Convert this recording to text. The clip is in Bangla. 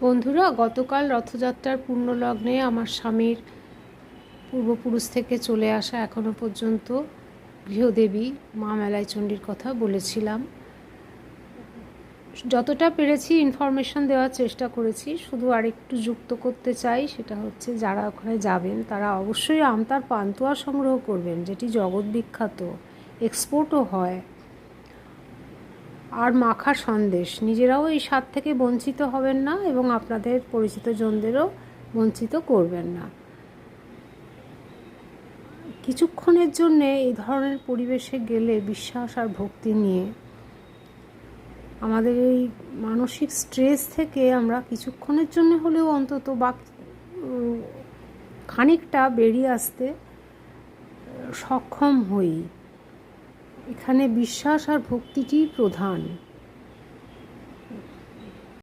বন্ধুরা, গতকাল রথযাত্রার পুণ্যলগ্নে আমার স্বামীর পূর্বপুরুষ থেকে চলে আসা এখনও পর্যন্ত গৃহদেবী মা মেলাই চণ্ডীর কথা বলেছিলাম। যতটা পেরেছি ইনফরমেশন দেওয়ার চেষ্টা করেছি। শুধু আরেকটু যুক্ত করতে চাই, সেটা হচ্ছে যারা ওখানে যাবেন তারা অবশ্যই আমতার পান্তুয়া সংগ্রহ করবেন, যেটি জগৎ বিখ্যাত, এক্সপোর্টও হয়। আর মাখা সন্দেশ, নিজেরাও এই স্বাদ থেকে বঞ্চিত হবেন না এবং আপনাদের পরিচিত জনদেরও বঞ্চিত করবেন না। কিছুক্ষণের জন্যে এই ধরনের পরিবেশে গেলে বিশ্বাস আর ভক্তি নিয়ে আমাদের এই মানসিক স্ট্রেস থেকে আমরা কিছুক্ষণের জন্য হলেও অন্তত বা খানিকটা বেরিয়ে আসতে সক্ষম হই। এখানে বিশ্বাস আর ভক্তিটি প্রধান।